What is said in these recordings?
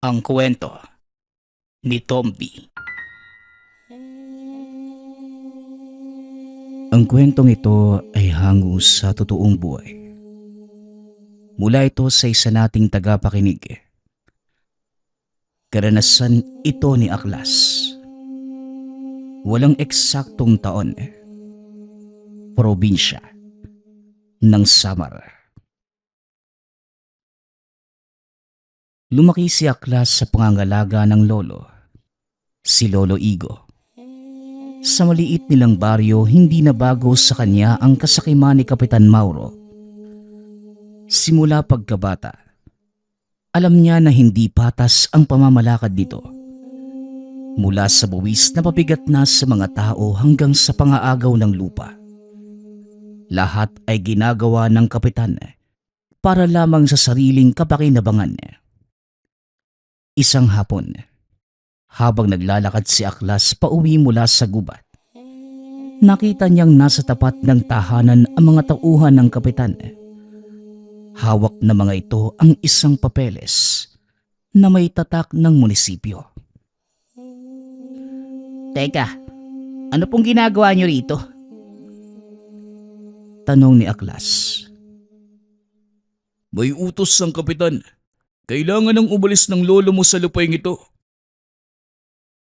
Ang kwento ni Tomby. Ang kwentong ito ay hango sa totoong buhay. Mula ito sa isa nating tagapakinig. Karanasan ito ni Aklas. Walang eksaktong taon. Probinsya ng Samar. Lumaki si Aklas sa pangangalaga ng lolo, si Lolo Igo. Sa maliit nilang baryo, hindi na bago sa kanya ang kasakiman ni Kapitan Mauro. Simula pagkabata, alam niya na hindi patas ang pamamalakad dito. Mula sa buwis na pabigat na sa mga tao hanggang sa pangaagaw ng lupa. Lahat ay ginagawa ng kapitan para lamang sa sariling kapakinabangan. Isang hapon, habang naglalakad si Aklas pauwi mula sa gubat, nakita niyang nasa tapat ng tahanan ang mga tauhan ng kapitan. Hawak na mga ito ang isang papeles na may tatak ng munisipyo. Teka, ano pong ginagawa niyo rito? Tanong ni Aklas. May utos ang kapitan. Kailangan nang umalis ng lolo mo sa lupaing ito.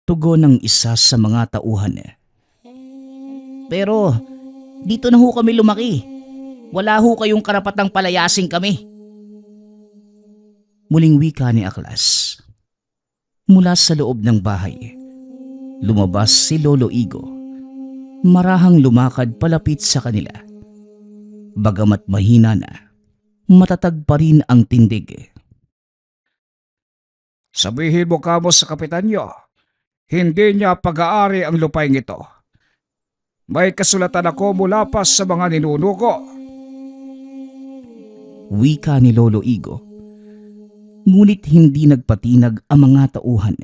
Tugon ng isa sa mga tauhan. Pero dito na ho kami lumaki. Wala ho kayong karapatang palayasin kami. Muling wika ni Aklas. Mula sa loob ng bahay, lumabas si Lolo Igo. Marahang lumakad palapit sa kanila. Bagamat mahina na, matatag pa rin ang tindig. Sabihin mo kamo sa kapitan niyo, hindi niya pag-aari ang lupaing ito. May kasulatan ako mula pa sa mga ninuno ko. Wika ni Lolo Igo. Ngunit hindi nagpatinag ang mga tauhan.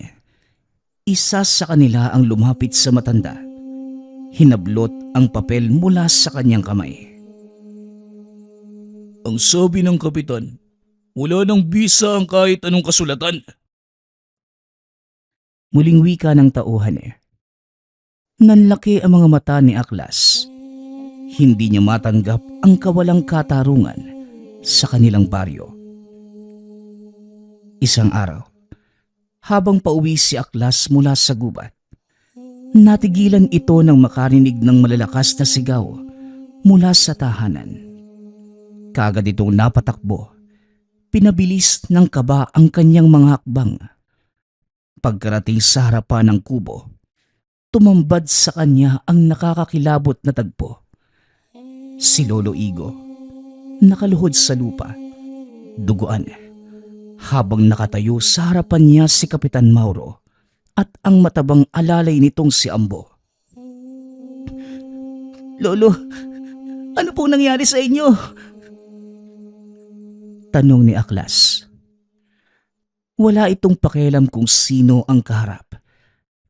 Isa sa kanila ang lumapit sa matanda. Hinablot ang papel mula sa kanyang kamay. Ang sabi ng kapitan, wala nang bisa ang kahit anong kasulatan. Muling wika ng tauhan. Nanlaki ang mga mata ni Aklas. Hindi niya matanggap ang kawalang katarungan sa kanilang baryo. Isang araw, habang pauwi si Aklas mula sa gubat, natigilan ito nang makarinig ng malalakas na sigaw mula sa tahanan. Kaagad itong napatakbo. Pinabilis ng kaba ang kanyang mga hakbang. Pagkarating sa harapan ng kubo, tumambad sa kanya ang nakakakilabot na tagpo. Si Lolo Igo, nakaluhod sa lupa, duguan, habang nakatayo sa harapan niya si Kapitan Mauro at ang matabang alalay nitong si Ambo. Lolo, ano pong nangyari sa inyo? Tanong ni Aklas. Wala itong pakialam kung sino ang kaharap.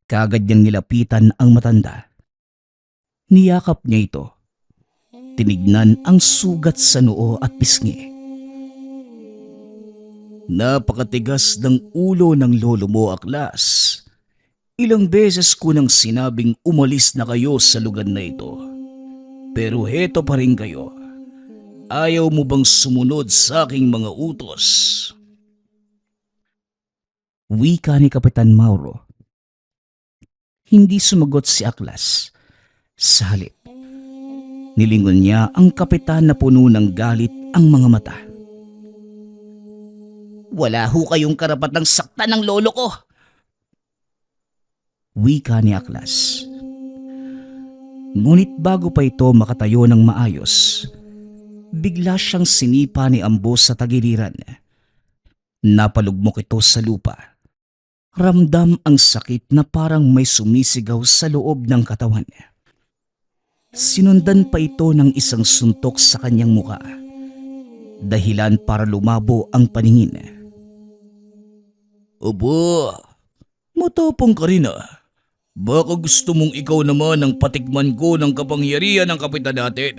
Kaagad niyang nilapitan ang matanda. Niyakap niya ito. Tinignan ang sugat sa noo at pisngi. Napakatigas ng ulo ng lolo mo, Aklas. Ilang beses ko nang sinabing umalis na kayo sa lugar na ito. Pero heto pa rin kayo. Ayaw mo bang sumunod sa aking mga utos? Wika ni Kapitan Mauro. Hindi sumagot si Aklas. Sa halip, nilingon niya ang kapitan na puno ng galit ang mga mata. Wala ho kayong karapatang saktan ng lolo ko. Wika ni Aklas. Ngunit bago pa ito makatayo ng maayos, bigla siyang sinipa ni Ambo sa tagiliran. Napalugmok ito sa lupa. Ramdam ang sakit na parang may sumisigaw sa loob ng katawan. Sinundan pa ito ng isang suntok sa kanyang muka. Dahilan para lumabo ang paningin. Aba, matapang ka rin ah. Baka gusto mong ikaw naman ang patikman ko ng kapangyarihan ng kapitan natin.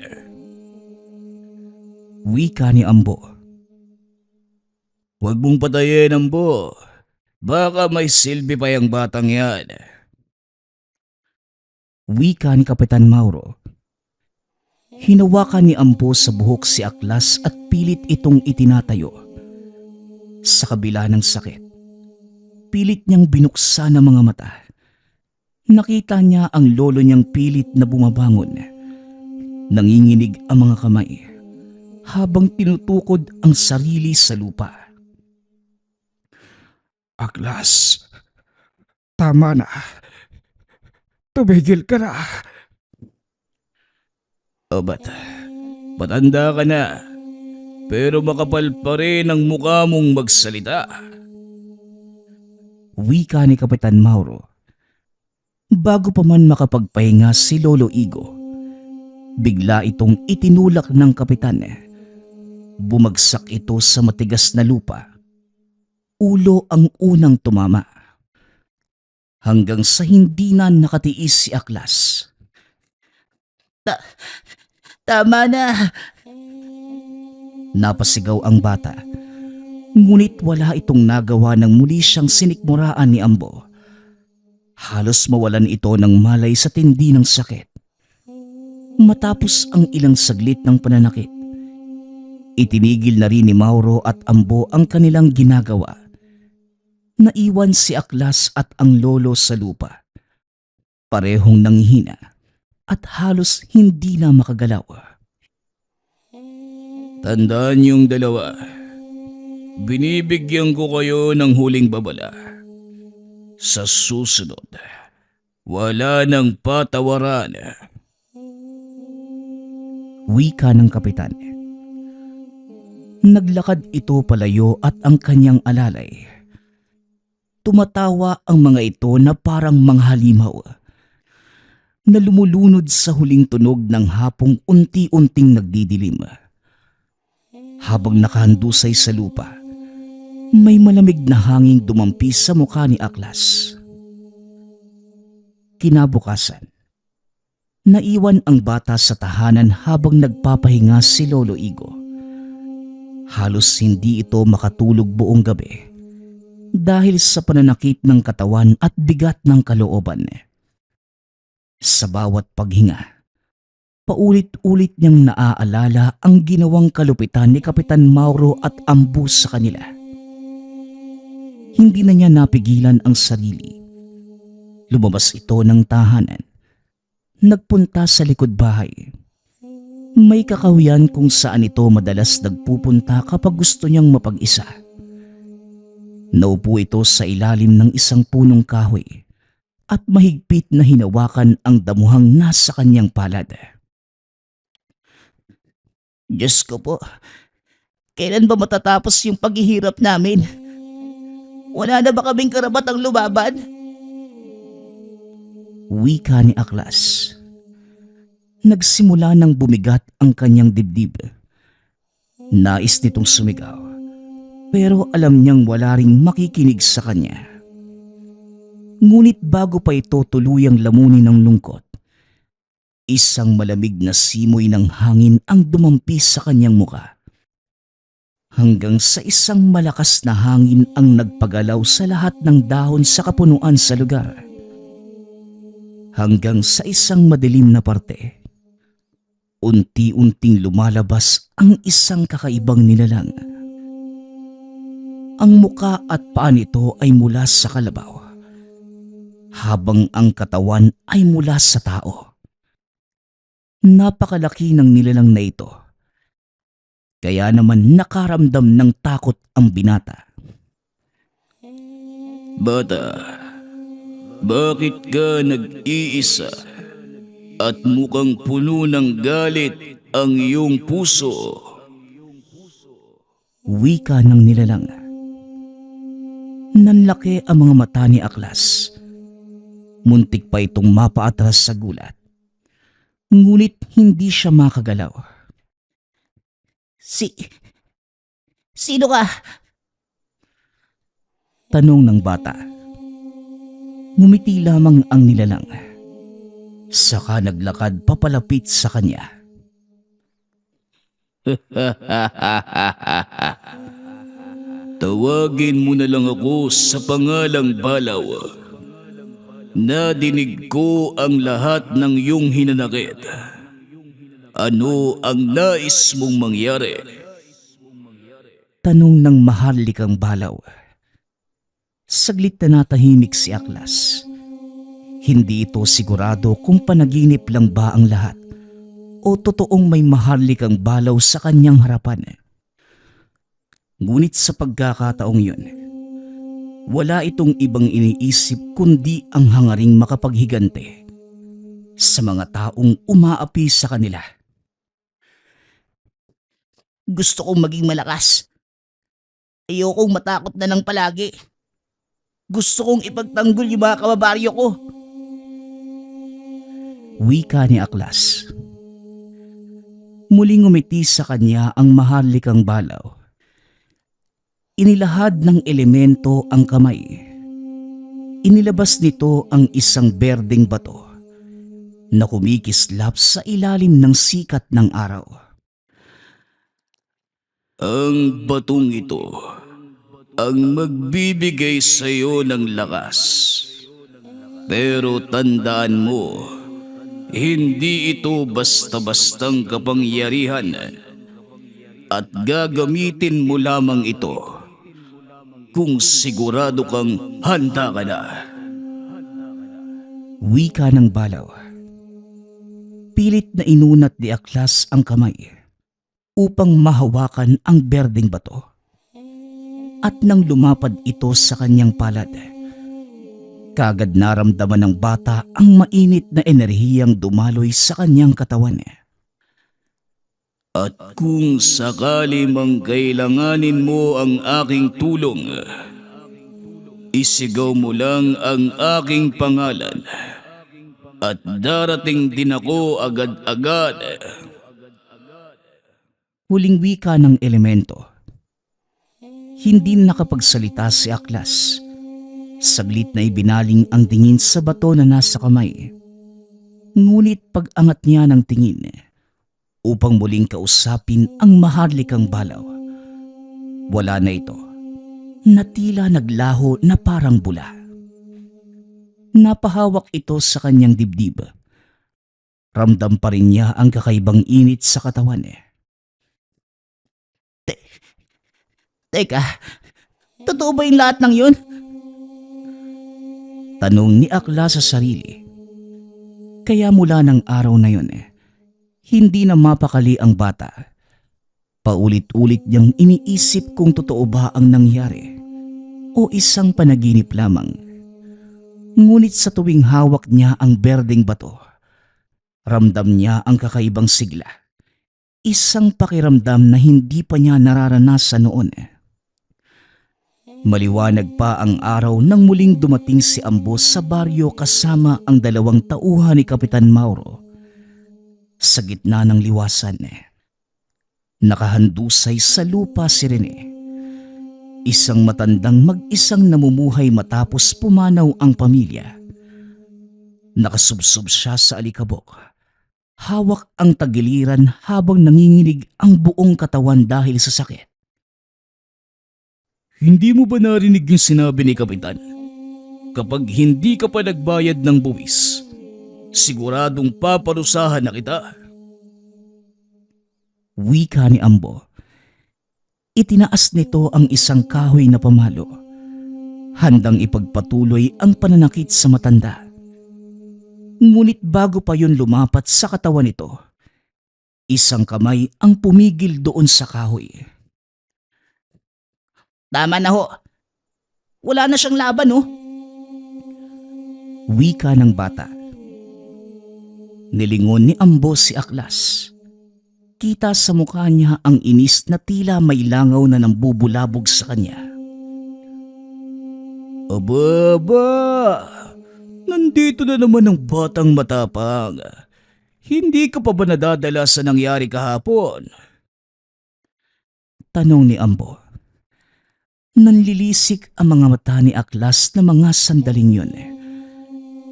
Wika ni Ambo. Huwag mong patayin, Ambo. Baka may silbi pa yung batang yan. Wika ni Kapitan Mauro. Hinawakan ni Ambo sa buhok si Aklas at pilit itong itinatayo. Sa kabila ng sakit, pilit niyang binuksan ang mga mata. Nakita niya ang lolo niyang pilit na bumabangon. Nanginginig ang mga kamay habang tinutukod ang sarili sa lupa. Aklas, tama na. Tumigil ka na. O ba't? Patanda ka na. Pero makapal pa rin ang mukha mong magsalita. Wika ni Kapitan Mauro. Bago pa man makapagpahinga si Lolo Igo, bigla itong itinulak ng kapitan. Bumagsak ito sa matigas na lupa. Ulo ang unang tumama. Hanggang sa hindi na nakatiis si Aklas. Tama na! Napasigaw ang bata. Ngunit wala itong nagawa nang muli siyang sinikmuraan ni Ambo. Halos mawalan ito ng malay sa tindi ng sakit. Matapos ang ilang saglit ng pananakit, itinigil na rin ni Mauro at Ambo ang kanilang ginagawa. Naiwan si Aklas at ang lolo sa lupa. Parehong nanghihina at halos hindi na makagalaw. Tandaan yung dalawa. Binibigyan ko kayo ng huling babala. Sa susunod, wala nang patawaran. Wika ng kapitan. Naglakad ito palayo at ang kanyang alalay. Tumatawa ang mga ito na parang manghalimaw na lumulunod sa huling tunog ng hapong unti-unting nagdidilim. Habang nakahandusay sa lupa, may malamig na hangin dumampi sa mukha ni Aklas. Kinabukasan, naiwan ang bata sa tahanan habang nagpapahinga si Lolo Igo. Halos hindi ito makatulog buong gabi dahil sa pananakit ng katawan at bigat ng kalooban. Sa bawat paghinga, paulit-ulit niyang naaalala ang ginawang kalupitan ni Kapitan Mauro at Ambo sa kanila. Hindi na niya napigilan ang sarili. Lumabas ito ng tahanan. Nagpunta sa likod bahay. May kakahuyan kung saan ito madalas nagpupunta kapag gusto niyang mapag-isa. Naupo ito sa ilalim ng isang punong kahoy at mahigpit na hinawakan ang damuhang nasa kanyang palad. Diyos ko po, kailan ba matatapos yung paghihirap namin? Wala na ba kaming karapatang lumaban? Wika ni Aklas. Nagsimula ng bumigat ang kanyang dibdib. Nais nitong sumigaw, pero alam niyang wala ring makikinig sa kanya. Ngunit bago pa ito tuluyang lamunin ng lungkot, isang malamig na simoy ng hangin ang dumampi sa kanyang muka. Hanggang sa isang malakas na hangin ang nagpagalaw sa lahat ng dahon sa kapunuan sa lugar. Hanggang sa isang madilim na parte, unti-unting lumalabas ang isang kakaibang nilalang. Ang muka at paa nito ay mula sa kalabaw, habang ang katawan ay mula sa tao. Napakalaki ng nilalang na ito, kaya naman nakaramdam ng takot ang binata. Bata, bakit ka nag-iisa at mukhang puno ng galit ang iyong puso? Wika ng nilalang. Nanlaki ang mga mata ni Aklas. Muntik pa itong mapaatras sa gulat. Ngunit hindi siya makagalaw. Sino ka? Tanong ng bata. Ngumiti lamang ang nilalang. Saka naglakad papalapit sa kanya. Tawagin mo na lang ako sa pangalang Balaw. Nadinig ko ang lahat ng iyong hinanakit. Ano ang nais mong mangyari? Tanong ng maharlikang Balaw. Saglit na natahimik si Aklas. Hindi ito sigurado kung panaginip lang ba ang lahat o totoong may maharlikang Balaw sa kanyang harapan. Ngunit sa pagkakataong yun, wala itong ibang iniisip kundi ang hangaring makapaghigante sa mga taong umaapi sa kanila. Gusto kong maging malakas. Ayokong matakot na lang palagi. Gusto kong ipagtanggol yung mga kababaryo ko. Wika ni Aklas. Muling umiti sa kanya ang maharlikang Balaw. Inilahad ng elemento ang kamay. Inilabas nito ang isang berdeng bato na kumikislap sa ilalim ng sikat ng araw. Ang batong ito ang magbibigay sa iyo ng lakas. Pero tandaan mo, hindi ito basta-bastang kapangyarihan at gagamitin mo lamang ito kung sigurado kang handa ka na. Wika ng Balaw. Pilit na inunat ni Aklas ang kamay upang mahawakan ang berdeng bato. At nang lumapad ito sa kanyang palad, kagad naramdaman ng bata ang mainit na enerhiyang dumaloy sa kanyang katawan. At kung sakali mang kailanganin mo ang aking tulong, isigaw mo lang ang aking pangalan at darating din ako agad-agad. Huling wika ng elemento. Hindi nakapagsalita si Aklas. Saglit na ibinaling ang tingin sa bato na nasa kamay. Ngunit pag-angat niya ng tingin upang muling kausapin ang maharlikang Balaw, wala na ito, na tila naglaho na parang bula. Napahawak ito sa kanyang dibdib. Ramdam pa rin niya ang kakaibang init sa katawan. Teka, totoo ba yung lahat ng yun? Tanong ni Aklas sa sarili. Kaya mula ng araw na yun, hindi na mapakali ang bata. Paulit-ulit niyang iniisip kung totoo ba ang nangyari o isang panaginip lamang. Ngunit sa tuwing hawak niya ang berdeng bato, ramdam niya ang kakaibang sigla. Isang pakiramdam na hindi pa niya nararanasan noon. Maliwanag pa ang araw nang muling dumating si Ambo sa baryo kasama ang 2 tauhan ni Kapitan Mauro. Sa gitna ng liwasan, nakahandusay sa lupa si Rene. Isang matandang mag-isang namumuhay matapos pumanaw ang pamilya. Nakasubsob siya sa alikabok. Hawak ang tagiliran habang nanginginig ang buong katawan dahil sa sakit. Hindi mo ba narinig yung sinabi ni Kapitan? Kapag hindi ka pa nagbayad ng buwis, siguradong paparusahan na kita. Wika ni Ambo. Itinaas nito ang isang kahoy na pamalo. Handang ipagpatuloy ang pananakit sa matanda. Ngunit bago pa yun lumapat sa katawan nito, isang kamay ang pumigil doon sa kahoy. Tama na ho. Wala na siyang laban ho. Wika ng bata. Nilingon ni Ambo si Aklas. Kita sa mukha niya ang inis na tila may langaw na nambubulabog sa kanya. Aba, nandito na naman ang batang matapang. Hindi ka pa ba nadadala sa nangyari kahapon? Tanong ni Ambo. Nanlilisik ang mga mata ni Aklas na mga sandaling yun.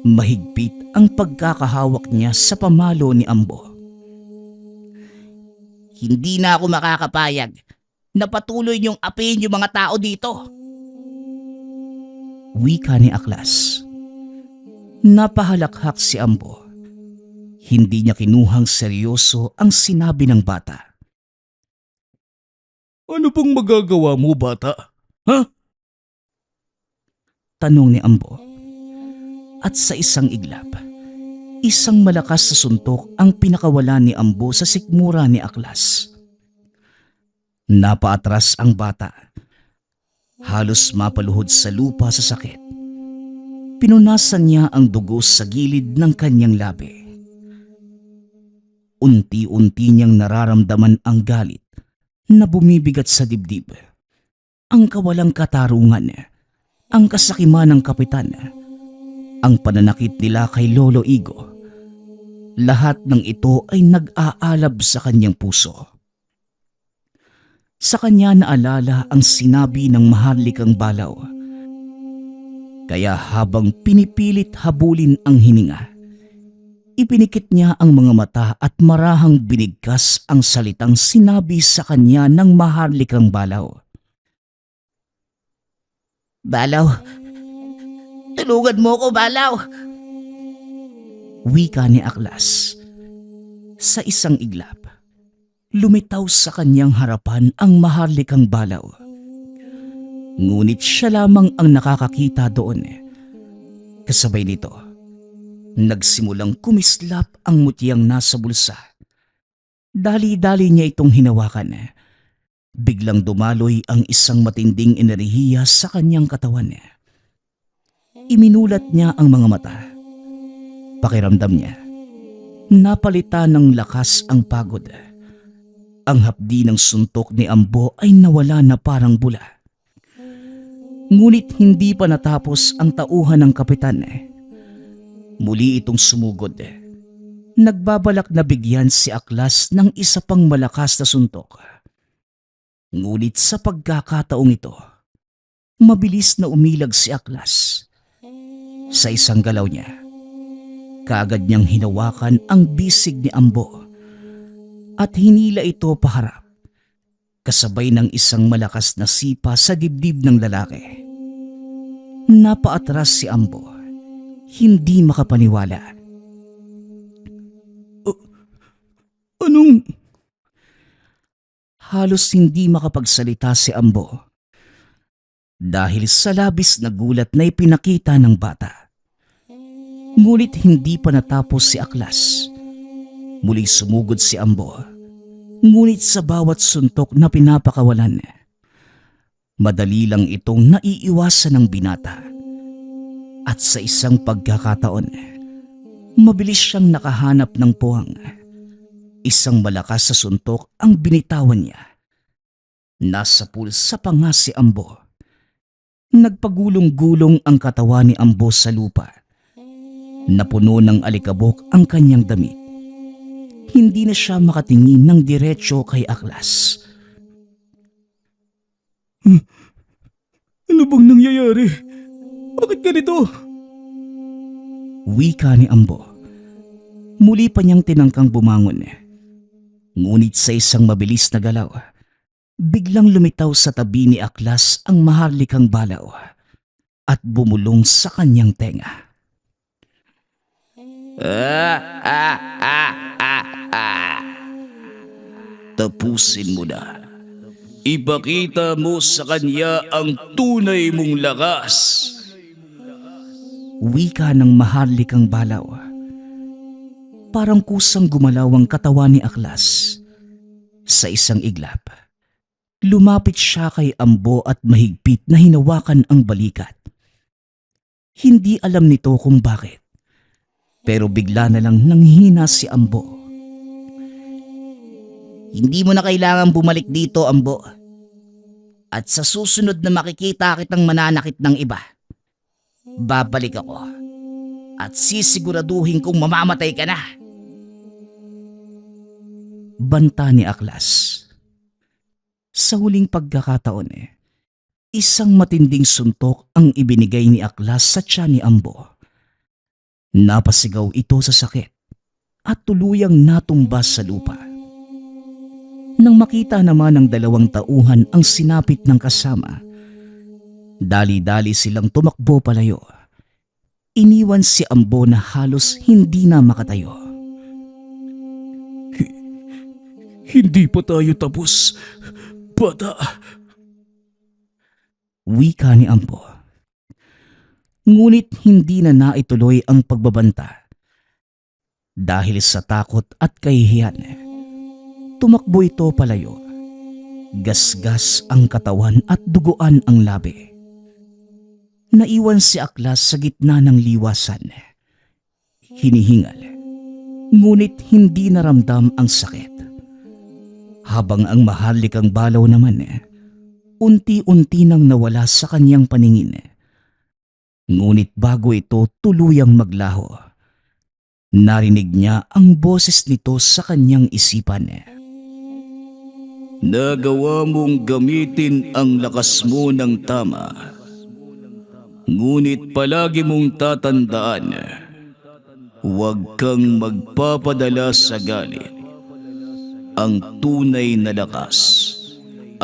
Mahigpit ang pagkakahawak niya sa pamalo ni Ambo. Hindi na ako makakapayag na patuloy niyong apihin yung mga tao dito. Wika ni Aklas. Napahalakhak si Ambo. Hindi niya kinuhang seryoso ang sinabi ng bata. Ano pong magagawa mo, bata? Ha? Tanong ni Ambo. At sa isang iglap, isang malakas na suntok ang pinakawalan ni Ambo sa sikmura ni Aklas. Napaatras ang bata. Halos mapaluhod sa lupa sa sakit. Pinunasan niya ang dugo sa gilid ng kanyang labi. Unti-unti niyang nararamdaman ang galit na bumibigat sa dibdib. Ang kawalang katarungan, ang kasakiman ng kapitan, ang pananakit nila kay Lolo Igo. Lahat ng ito ay nag-aalab sa kanyang puso. Sa kanya naalala ang sinabi ng maharlikang balaw. Kaya habang pinipilit habulin ang hininga, ipinikit niya ang mga mata at marahang binigkas ang salitang sinabi sa kanya ng maharlikang balaw. Balaw, tulungan mo ko, Balaw! Wika ni Aklas. Sa isang iglap, lumitaw sa kanyang harapan ang maharlikang balaw. Ngunit siya lamang ang nakakakita doon. Kasabay nito, nagsimulang kumislap ang mutyang nasa bulsa. Dali-dali niya itong hinawakan. Biglang dumaloy ang isang matinding enerhiya sa kanyang katawan. Iminulat niya ang mga mata. Pakiramdam niya, napalitan ng lakas ang pagod. Ang hapdi ng suntok ni Ambo ay nawala na parang bula. Ngunit hindi pa natapos ang tauhan ng kapitan. Muli itong sumugod. Nagbabalak na bigyan si Aklas ng isa pang malakas na suntok. Ngunit sa pagkakataong ito, mabilis na umilag si Aklas. Sa isang galaw niya, kaagad niyang hinawakan ang bisig ni Ambo at hinila ito paharap, kasabay ng isang malakas na sipa sa dibdib ng lalaki. Napaatras si Ambo, hindi makapaniwala. Anong... Halos hindi makapagsalita si Ambo dahil sa labis na gulat na ipinakita ng bata. Ngunit hindi pa natapos si Aklas. Muling sumugod si Ambo, ngunit sa bawat suntok na pinapakawalan, madali lang itong naiiwasan ng binata. At sa isang pagkakataon, mabilis siyang nakahanap ng puwang. Isang malakas sa suntok ang binitawan niya. Nasa pulsa pa nga si Ambo. Nagpagulong-gulong ang katawan ni Ambo sa lupa. Napuno ng alikabok ang kanyang damit. Hindi na siya makatingin ng diretsyo kay Aklas. Ano bang nangyayari? Bakit ganito? Wika ni Ambo. Muli pa niyang tinangkang bumangon. Ngunit sa isang mabilis na galaw, biglang lumitaw sa tabi ni Aklas ang maharlikang balaw at bumulong sa kanyang tenga. Tapusin mo na. Ipakita mo sa kanya ang tunay mong lakas. Wika ng maharlikang balaw. Parang kusang gumalaw ang katawan ni Aklas. Sa isang iglap, lumapit siya kay Ambo at mahigpit na hinawakan ang balikat. Hindi alam nito kung bakit, pero bigla na lang nanghina si Ambo. Hindi mo na kailangan bumalik dito, Ambo. At sa susunod na makikita kitang mananakit ng iba, babalik ako at sisiguraduhin kong mamamatay ka na. Banta ni Aklas. Sa huling pagkakataon, isang matinding suntok ang ibinigay ni Aklas sa tiyan ni Ambo. Napasigaw ito sa sakit at tuluyang natumba sa lupa. Nang makita naman ng dalawang tauhan ang sinapit ng kasama, dali-dali silang tumakbo palayo. Iniwan si Ambo na halos hindi na makatayo. Hindi pa tayo tapos, bata. Wika ni Ambo. Ngunit hindi na naituloy ang pagbabanta. Dahil sa takot at kahihiyan, tumakbo ito palayo. Gasgas ang katawan at duguan ang labi. Naiwan si Aklas sa gitna ng liwasan. Hinihingal, ngunit hindi naramdam ang sakit. Habang ang maharlikang balaw naman, unti-unti nang nawala sa kanyang paningin. Ngunit bago ito tuluyang maglaho, narinig niya ang boses nito sa kanyang isipan. Nagawa mong gamitin ang lakas mo ng tama. Ngunit palagi mong tatandaan, huwag kang magpapadala sa galit. Ang tunay na lakas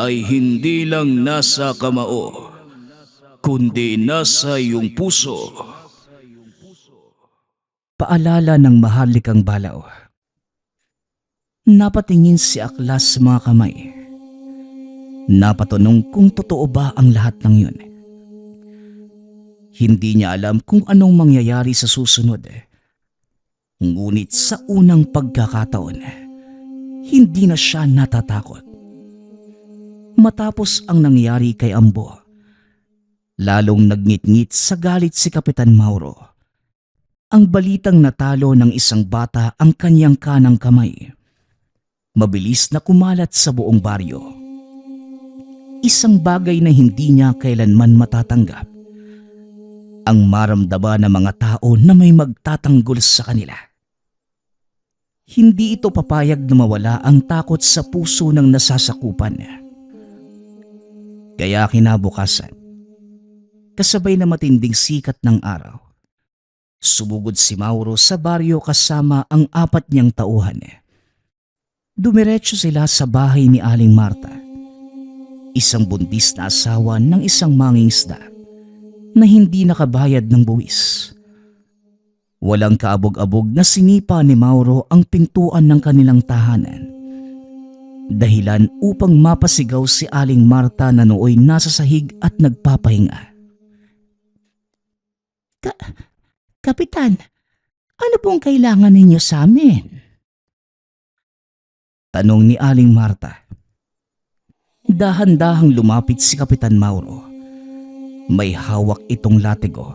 ay hindi lang nasa kamao, kundi nasa iyong puso. Paalala ng maharlikang balaw. Napatingin si Aklas sa mga kamay. Napatanong kung totoo ba ang lahat ng yun. Hindi niya alam kung anong mangyayari sa susunod. Ngunit sa unang pagkakataon, hindi na siya natatakot. Matapos ang nangyari kay Ambo, lalong nagngit-ngit sa galit si Kapitan Mauro. Ang balitang natalo ng isang bata ang kanyang kanang kamay, mabilis na kumalat sa buong baryo. Isang bagay na hindi niya kailanman matatanggap. Ang maramdaman ng mga tao na may magtatanggol sa kanila. Hindi ito papayag na mawala ang takot sa puso ng nasasakupan. Kaya kinabukasan, kasabay na matinding sikat ng araw, sumugod si Mauro sa baryo kasama ang 4 niyang tauhan. Dumiretso sila sa bahay ni Aling Marta, isang buntis na asawa ng isang mangingisda na hindi nakabayad ng buwis. Walang kaabog-abog na sinipa ni Mauro ang pintuan ng kanilang tahanan, dahilan upang mapasigaw si Aling Marta na nooy nasa sahig at nagpapahinga. Kapitan, ano pong kailangan ninyo sa amin? Tanong ni Aling Marta. Dahan-dahang lumapit si Kapitan Mauro. May hawak itong latigo,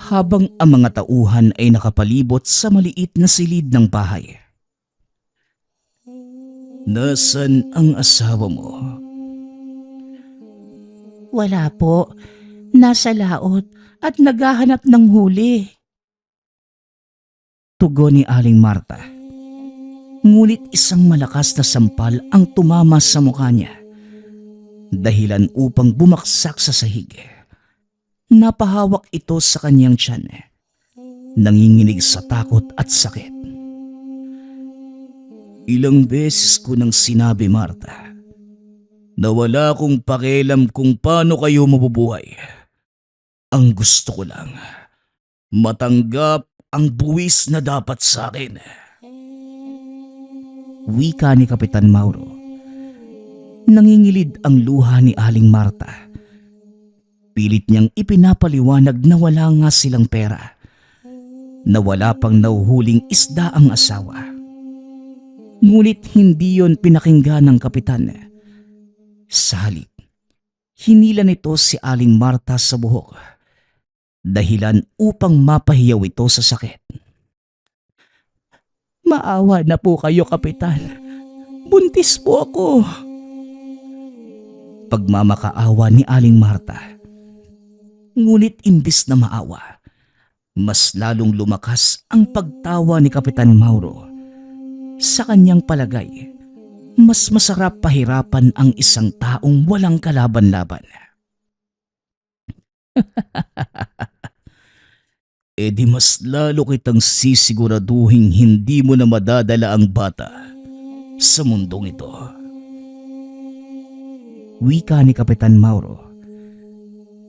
habang ang mga tauhan ay nakapalibot sa maliit na silid ng bahay. Nasaan ang asawa mo? Wala po, nasa laot at naghahanap ng huli. Tugon ni Aling Marta. Ngunit isang malakas na sampal ang tumama sa mukha niya, dahilan upang bumaksak sa sahig. Napahawak ito sa kanyang tiyan, nanginginig sa takot at sakit. Ilang beses ko nang sinabi, Marta, na wala akong pakialam kung paano kayo mabubuhay. Ang gusto ko lang, matanggap ang buwis na dapat sa akin. Wika ni Kapitan Mauro. Nangingilid ang luha ni Aling Marta. Pilit niyang ipinapaliwanag na wala nga silang pera, na wala pang nauhuling isda ang asawa. Ngunit hindi yon pinakinggan ng kapitan. Sa halip, hinila nito si Aling Marta sa buhok, dahilan upang mapahiyaw ito sa sakit. Maawa na po kayo, kapitan. Buntis po ako. Pagmamakaawa ni Aling Marta. Ngunit imbis na maawa, mas lalong lumakas ang pagtawa ni Kapitan Mauro. Sa kanyang palagay, mas masarap pahirapan ang isang taong walang kalaban-laban. E di mas lalo kitang sisiguraduhin hindi mo na madadala ang bata sa mundong ito. Wika ni Kapitan Mauro.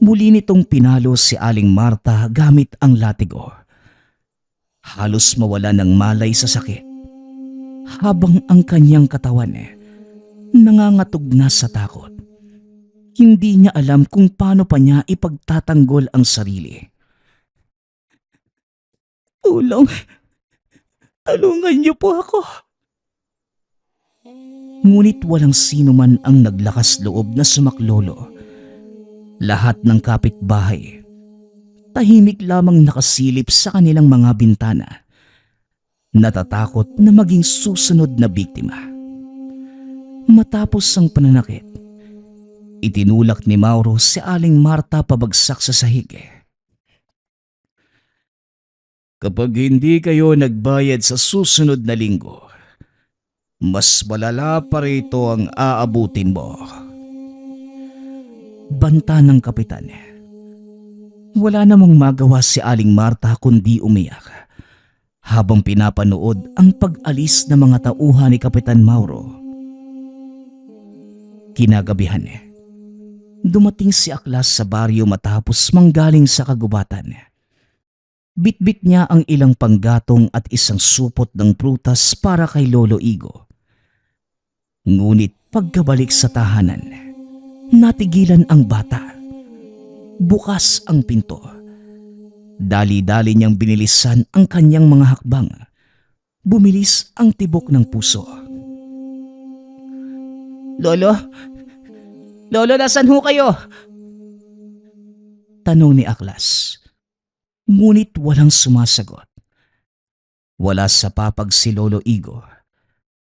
Muli nitong pinalo si Aling Marta gamit ang latigo. Halos mawala ng malay sa sakit. Habang ang kanyang katawan nangangatog na sa takot. Hindi niya alam kung paano pa niya ipagtatanggol ang sarili. Tulong! Tulungan niyo po ako! Ngunit walang sino man ang naglakas loob na sumaklolo. Lahat ng kapitbahay, tahimik lamang nakasilip sa kanilang mga bintana, natatakot na maging susunod na biktima. Matapos ang pananakit, itinulak ni Mauro si Aling Marta pabagsak sa sahig. Kapag hindi kayo nagbayad sa susunod na linggo, mas malala pa rito ang aabutin mo. Banta ng kapitan. Wala namang magawa si Aling Marta kundi umiyak habang pinapanood ang pag-alis ng mga tauhan ni Kapitan Mauro. Kinagabihan, dumating si Aklas sa baryo matapos manggaling sa kagubatan. Bitbit niya ang ilang panggatong at isang supot ng prutas para kay Lolo Igo. Ngunit pagkabalik sa tahanan, natigilan ang bata. Bukas ang pinto. Dali-dali niyang binilisan ang kanyang mga hakbang. Bumilis ang tibok ng puso. Lolo? Lolo, nasan ho kayo? Tanong ni Aklas. Ngunit walang sumasagot. Wala sa papag si Lolo Igo.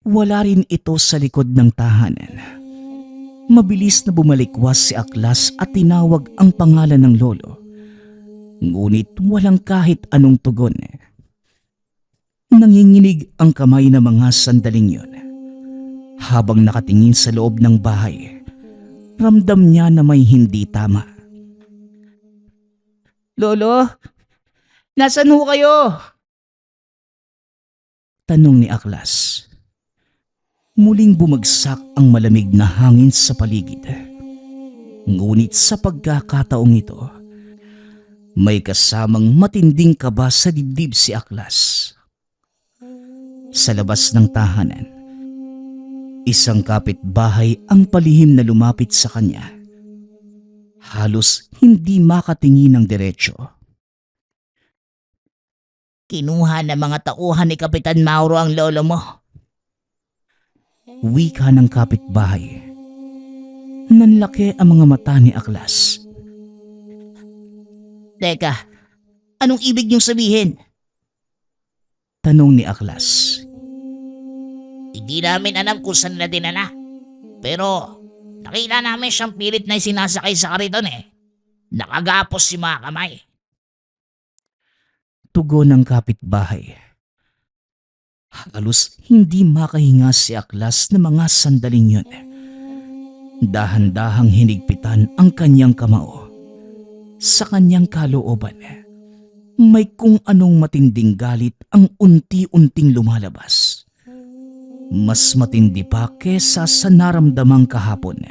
Wala rin ito sa likod ng tahanan. Mabilis na bumalikwas si Aklas at tinawag ang pangalan ng lolo. Ngunit walang kahit anong tugon. Nanginginig ang kamay ng mga sandaling yun. Habang nakatingin sa loob ng bahay, ramdam niya na may hindi tama. Lolo? Nasaan ho kayo? Tanong ni Aklas. Muling bumagsak ang malamig na hangin sa paligid. Ngunit sa pagkakataong ito, may kasamang matinding kaba sa dibdib si Aklas. Sa labas ng tahanan, isang kapitbahay ang palihim na lumapit sa kanya. Halos hindi makatingin ng diretsyo. Kinuha ng mga tauhan ni Kapitan Mauro ang lolo mo. Wika ng kapitbahay. Nanlaki ang mga mata ni Aklas. Teka, anong ibig niyong sabihin? Tanong ni Aklas. Hindi namin alam kung saan na dinala. Pero nakita namin siyang pilit na sinasakay sa kariton Nakagapos si mga kamay. Tugon ng kapitbahay. Halos hindi makahinga si Aklas na mga sandaling yun. Dahan-dahang hinigpitan ang kanyang kamao. Sa kanyang kalooban, may kung anong matinding galit ang unti-unting lumalabas. Mas matindi pa kesa sa naramdamang kahapon.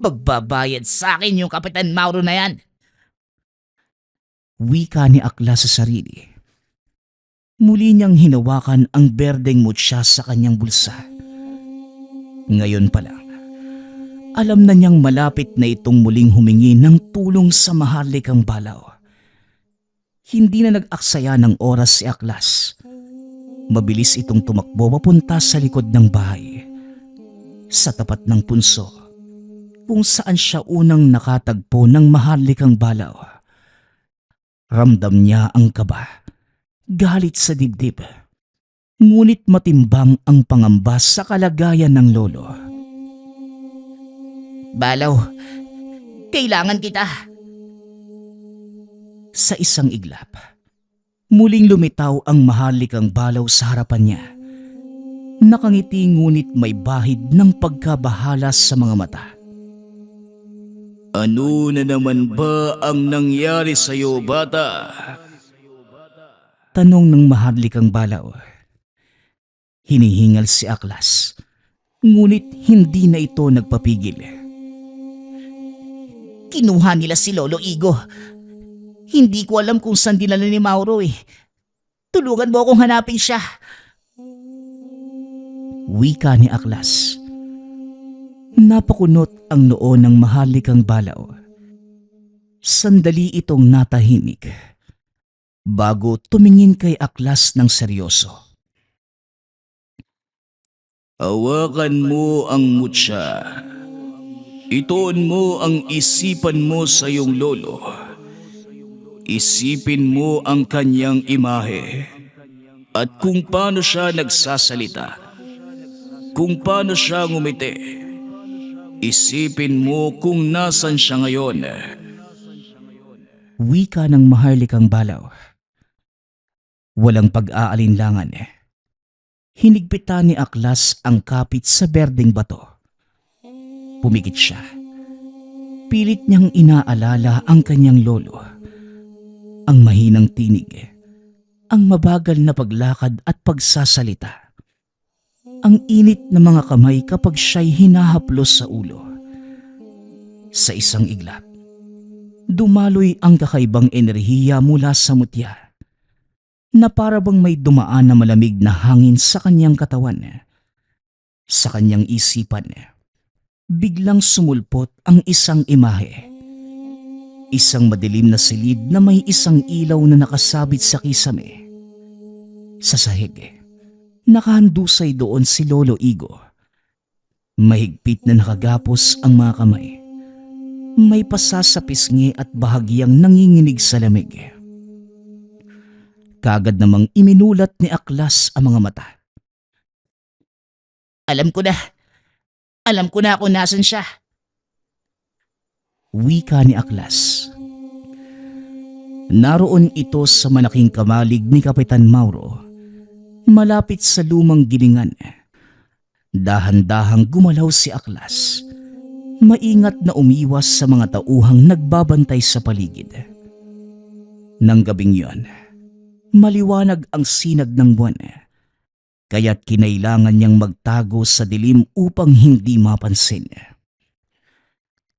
Magbabayad sa akin yung Kapitan Mauro na yan. Wika ni Aklas sa sarili. Muli niyang hinawakan ang berdeng mutya sa kanyang bulsa. Ngayon pa lang, alam na niyang malapit na itong muling humingi ng tulong sa maharlikang balaw. Hindi na nag-aksaya ng oras si Aklas. Mabilis itong tumakbo papunta sa likod ng bahay. Sa tapat ng punso, kung saan siya unang nakatagpo ng maharlikang balaw. Ramdam niya ang kaba. Galit sa dibdib. Ngunit matimbang ang pangamba sa kalagayan ng lolo. Balaw, kailangan kita. Sa isang iglap, muling lumitaw ang maharlikang balaw sa harapan niya. Nakangiti ngunit may bahid ng pagkabahala sa mga mata. Ano na naman ba ang nangyari sa'yo, bata? Tanong ng maharlikang balaw. Hinihingal si Aklas. Ngunit hindi na ito nagpapigil. Kinuha nila si Lolo Igo. Hindi ko alam kung saan dinala ni Mauro eh. Tulungan mo akong hanapin siya. Wika ni Aklas. Napakunot ang noo ng mahalikang balaw. Sandali itong natahimik bago tumingin kay Aklas ng seryoso. Hawakan mo ang mutya. Ituon mo ang isipan mo sa iyong lolo. Isipin mo ang kanyang imahe at kung paano siya nagsasalita. Kung paano siya ngumiti. Isipin mo kung nasan siya ngayon. Wika ng maharlikang balaw. Walang pag-aalinlangan. Hinigpitan ni Aklas ang kapit sa berdeng bato. Pumikit siya. Pilit niyang inaalala ang kanyang lolo. Ang mahinang tinig. Ang mabagal na paglakad at pagsasalita. Ang init na mga kamay kapag siya'y hinahaplos sa ulo. Sa isang iglap, dumaloy ang kakaibang enerhiya mula sa mutya na para bang may dumaan na malamig na hangin sa kanyang katawan. Sa kanyang isipan, biglang sumulpot ang isang imahe. Isang madilim na silid na may isang ilaw na nakasabit sa kisame. Sa sahig, nakahandusay doon si Lolo Igo. Mahigpit na nakagapos ang mga kamay. May pasa sa pisngi at bahagyang nanginginig sa lamig. Kagad namang iminulat ni Aklas ang mga mata. Alam ko na. Alam ko na kung nasan siya. Wika ni Aklas. Naroon ito sa malaking kamalig ni Kapitan Mauro, malapit sa lumang gilingan. Dahan-dahang gumalaw si Aklas, maingat na umiwas sa mga tauhang nagbabantay sa paligid. Nang gabing yon, maliwanag ang sinag ng buwan, kaya't kinailangan niyang magtago sa dilim upang hindi mapansin.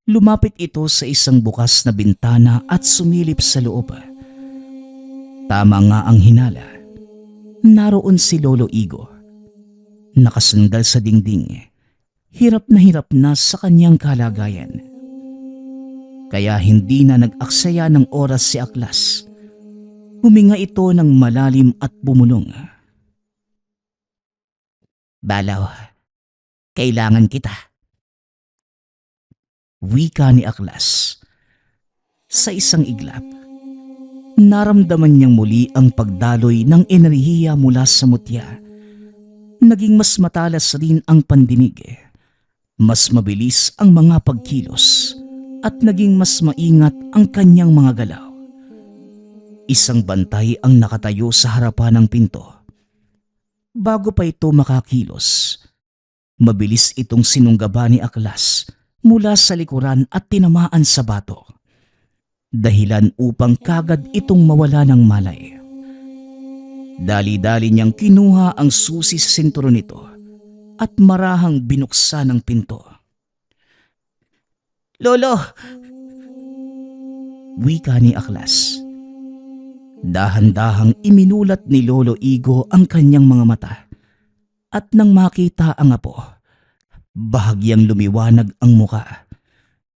Lumapit ito sa isang bukas na bintana at sumilip sa loob. Tama nga ang hinala. Naroon si Lolo Igo. Nakasandal sa dingding. Hirap na sa kanyang kalagayan. Kaya hindi na nag-aksaya ng oras si Aklas. Huminga ito ng malalim at bumulong. Balaw, kailangan kita. Wika ni Aklas. Sa isang iglap, naramdaman niyang muli ang pagdaloy ng enerhiya mula sa mutya. Naging mas matalas rin ang pandinig. Mas mabilis ang mga pagkilos at naging mas maingat ang kanyang mga galaw. Isang bantay ang nakatayo sa harapan ng pinto. Bago pa ito makakilos, mabilis itong sinunggaba ni Aklas mula sa likuran at tinamaan sa bato. Dahilan upang kagad itong mawala ng malay. Dali-dali niyang kinuha ang susi sa sinturon nito at marahang binuksan ang pinto. Lolo! Wika ni Aklas. Dahan-dahang iminulat ni Lolo Igo ang kanyang mga mata at nang makita ang apo, bahagyang lumiwanag ang muka.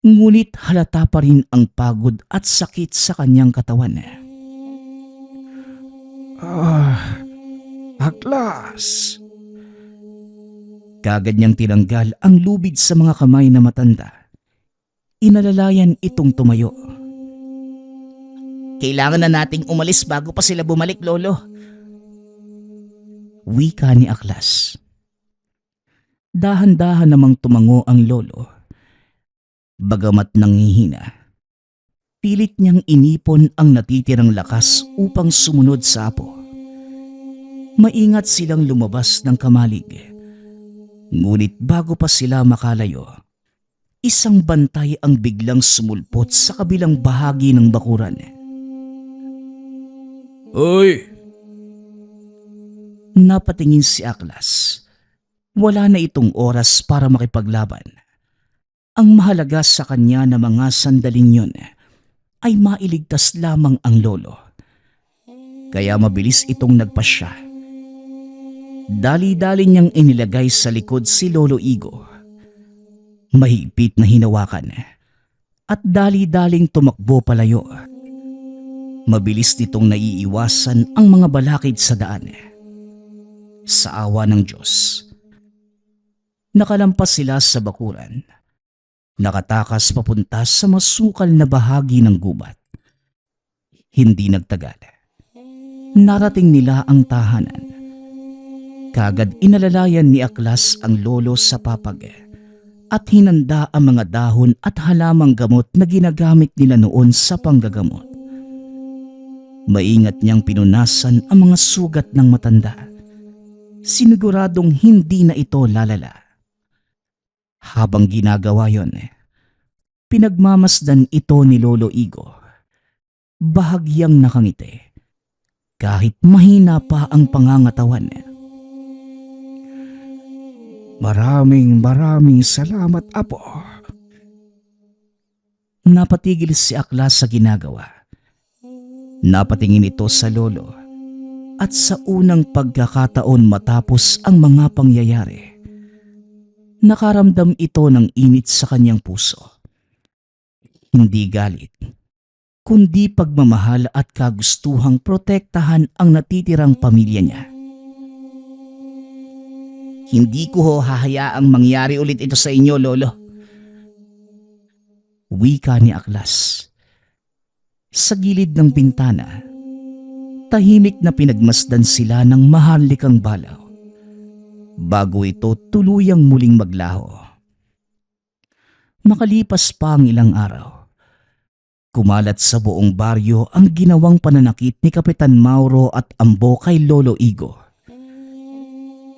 Ngunit halata pa rin ang pagod at sakit sa kanyang katawan. Aklas! Kagad niyang tinanggal ang lubid sa mga kamay na matanda. Inalalayan itong tumayo. Kailangan na nating umalis bago pa sila bumalik, Lolo. Wika ni Aklas. Dahan-dahan namang tumango ang lolo. Bagamat nanghihina, pilit niyang inipon ang natitirang lakas upang sumunod sa apo. Maingat silang lumabas ng kamalig. Ngunit bago pa sila makalayo, isang bantay ang biglang sumulpot sa kabilang bahagi ng bakuran. Hoy! Napatingin si Aklas. Wala na itong oras para makipaglaban. Ang mahalaga sa kanya na mga sandaling yun ay mailigtas lamang ang lolo. Kaya mabilis itong nagpasya. Dali-dali niyang inilagay sa likod si Lolo Igo. Mahigpit na hinawakan at dali-daling tumakbo palayo. Mabilis nitong naiiwasan ang mga balakid sa daan. Sa awa ng Diyos, nakalampas sila sa bakuran. Nakatakas papunta sa masukal na bahagi ng gubat. Hindi nagtagal. Narating nila ang tahanan. Kagad inalalayan ni Aklas ang lolo sa papag at hinanda ang mga dahon at halamang gamot na ginagamit nila noon sa panggagamot. Maingat niyang pinunasan ang mga sugat ng matanda. Siniguradong hindi na ito lalala. Habang ginagawa yon, pinagmamasdan ito ni Lolo Igo. Bahagyang nakangiti, kahit mahina pa ang pangangatawan. Maraming salamat, Apo. Napatigil si Aklas sa ginagawa. Napatingin ito sa lolo at sa unang pagkakataon matapos ang mga pangyayari, nakaramdam ito ng init sa kanyang puso. Hindi galit, kundi pagmamahal at kagustuhang protektahan ang natitirang pamilya niya. Hindi ko hahayaang mangyari ulit ito sa inyo, Lolo. Wika ni Aklas. Sa gilid ng bintana, tahimik na pinagmasdan sila ng maharlikang balaw bago ito tuluyang muling maglaho. Makalipas pa ang ilang araw, kumalat sa buong baryo ang ginawang pananakit ni Kapitan Mauro at Ambo kay Lolo Igo.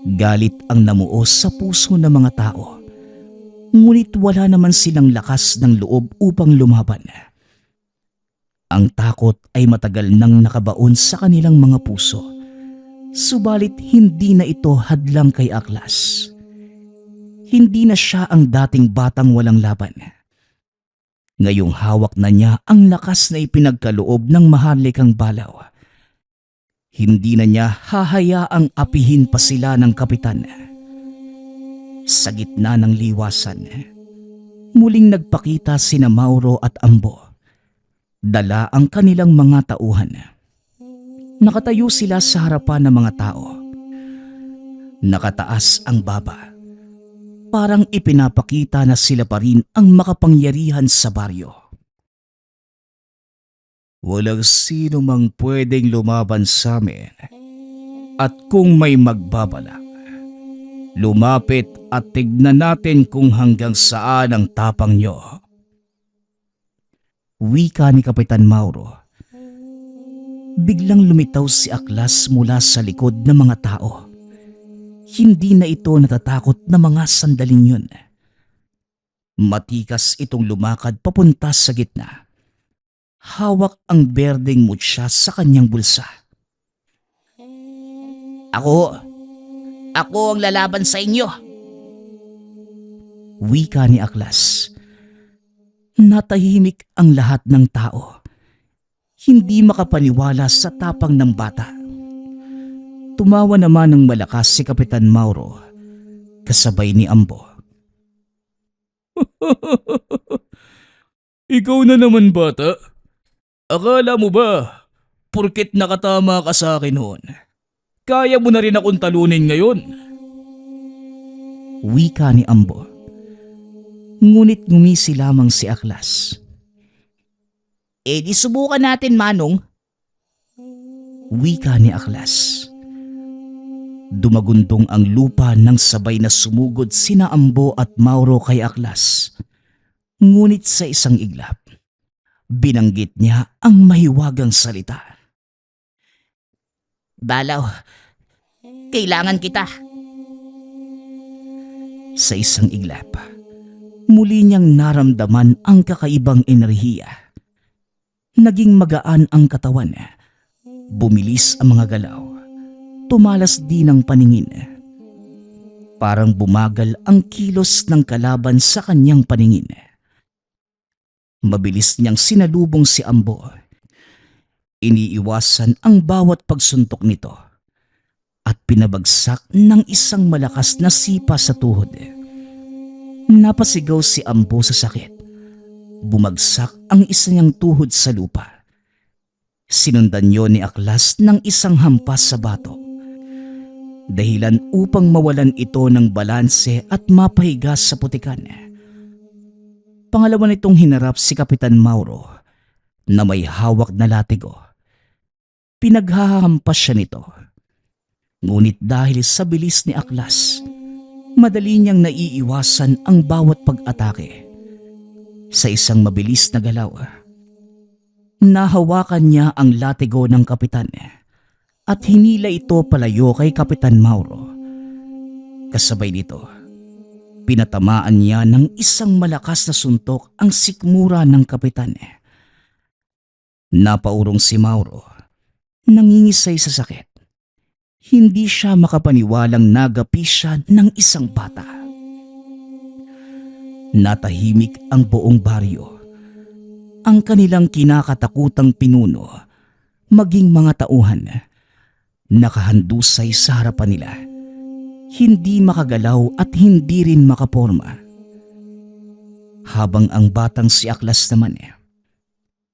Galit ang namuo sa puso ng mga tao, ngunit wala naman silang lakas ng loob upang lumaban. Ang takot ay matagal nang nakabaon sa kanilang mga puso, subalit hindi na ito hadlang kay Aklas. Hindi na siya ang dating batang walang laban. Ngayong hawak na niya ang lakas na ipinagkaloob ng maharlikang balaw. Hindi na niya hahayaang apihin pa sila ng kapitan. Sa gitna ng liwasan, muling nagpakita sina Mauro at Ambo. Dala ang kanilang mga tauhan. Nakatayo sila sa harapan ng mga tao. Nakataas ang baba. Parang ipinapakita na sila pa rin ang makapangyarihan sa baryo. Walang sino mang pwedeng lumaban sa amin. At kung may magbabalak, lumapit at tignan natin kung hanggang saan ang tapang nyo. Wika ni Kapitan Mauro. Biglang lumitaw si Aklas mula sa likod ng mga tao. Hindi na ito natatakot na mga sandaling yun. Matikas itong lumakad papunta sa gitna. Hawak ang berdeng mutya sa kanyang bulsa. Ako ang lalaban sa inyo. Wika ni Aklas. Natahimik ang lahat ng tao. Hindi makapaniwala sa tapang ng bata. Tumawa naman ng malakas si Kapitan Mauro, kasabay ni Ambo. Ikaw na naman, bata. Akala mo ba, porket nakatama ka sa akin noon, kaya mo na rin akong talunin ngayon? Wika ni Ambo. Ngunit ngumisi lamang si Aklas. Di subukan natin, Manong. Wika ni Aklas. Dumagundong ang lupa nang sabay na sumugod sina Ambo at Mauro kay Aklas. Ngunit sa isang iglap, binanggit niya ang mahiwagang salita. Balaw, kailangan kita. Sa isang iglap, muli niyang naramdaman ang kakaibang enerhiya. Naging magaan ang katawan. Bumilis ang mga galaw. Tumalas din ang paningin. Parang bumagal ang kilos ng kalaban sa kanyang paningin. Mabilis niyang sinalubong si Ambo. Iniiwasan ang bawat pagsuntok nito at pinabagsak ng isang malakas na sipa sa tuhod. Napasigaw si Ambo sa sakit. Bumagsak ang isa niyang tuhod sa lupa. Sinundan niyo ni Aklas ng isang hampas sa bato. Dahilan upang mawalan ito ng balanse at mapahiga sa putikan. Pangalawa nitong hinarap si Kapitan Mauro na may hawak na latigo. Pinaghahampas siya nito. Ngunit dahil sa bilis ni Aklas, madali niyang naiiwasan ang bawat pag-atake. Sa isang mabilis na galaw, nahawakan niya ang latigo ng kapitan at hinila ito palayo kay Kapitan Mauro. Kasabay nito, pinatamaan niya ng isang malakas na suntok ang sikmura ng kapitan. Napaurong si Mauro, nangingisay sa sakit. Hindi siya makapaniwalang nagapi siya ng isang bata. Natahimik ang buong baryo. Ang kanilang kinakatakutang pinuno, maging mga tauhan, nakahandusay sa harapan nila. Hindi makagalaw at hindi rin makaporma. Habang ang batang si Aklas naman,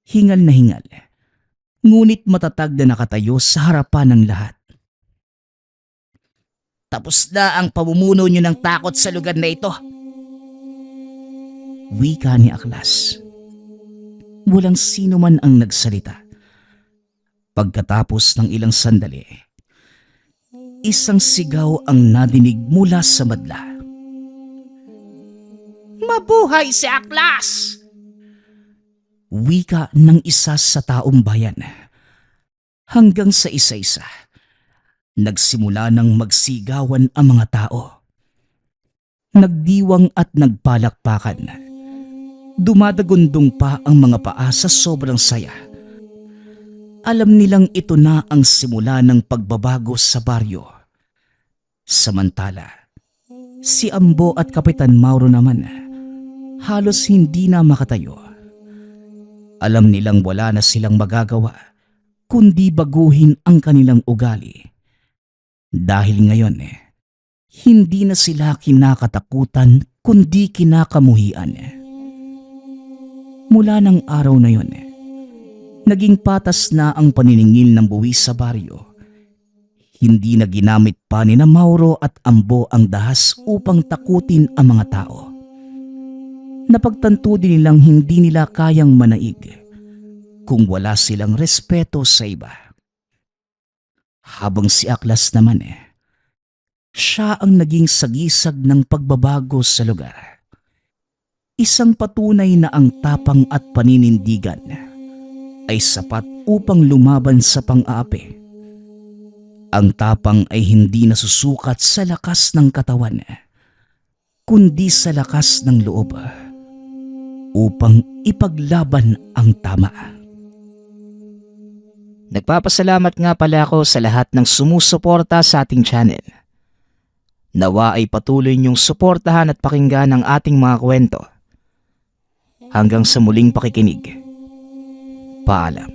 hingal na hingal, ngunit matatag na nakatayo sa harapan ng lahat. Tapos na ang pamumuno niyo ng takot sa lugar na ito. Wika ni Aklas. Walang sino man ang nagsalita. Pagkatapos ng ilang sandali, isang sigaw ang nadinig mula sa madla. Mabuhay si Aklas! Wika ng isa sa taong bayan. Hanggang sa isa-isa, nagsimula ng magsigawan ang mga tao. Nagdiwang at nagpalakpakan. Dumadagundong pa ang mga paa sa sobrang saya. Alam nilang ito na ang simula ng pagbabago sa baryo. Samantala, si Ambo at Kapitan Mauro naman halos hindi na makatayo. Alam nilang wala na silang magagawa kundi baguhin ang kanilang ugali. Dahil ngayon, hindi na sila kinakatakutan kundi kinakamuhian. Mula ng araw na yon, naging patas na ang paniningil ng buwis sa baryo. Hindi na ginamit pa ni na Mauro at Ambo ang dahas upang takutin ang mga tao. Napagtanto din nilang hindi nila kayang manaig kung wala silang respeto sa iba. Habang si Aklas naman, siya ang naging sagisag ng pagbabago sa lugar. Isang patunay na ang tapang at paninindigan ay sapat upang lumaban sa pang-aapi. Ang tapang ay hindi nasusukat sa lakas ng katawan, kundi sa lakas ng loob upang ipaglaban ang tama. Nagpapasalamat nga pala ako sa lahat ng sumusuporta sa ating channel. Nawa ay patuloy niyong suportahan at pakinggan ang ating mga kwento. Hanggang sa muling pakikinig. Paalam.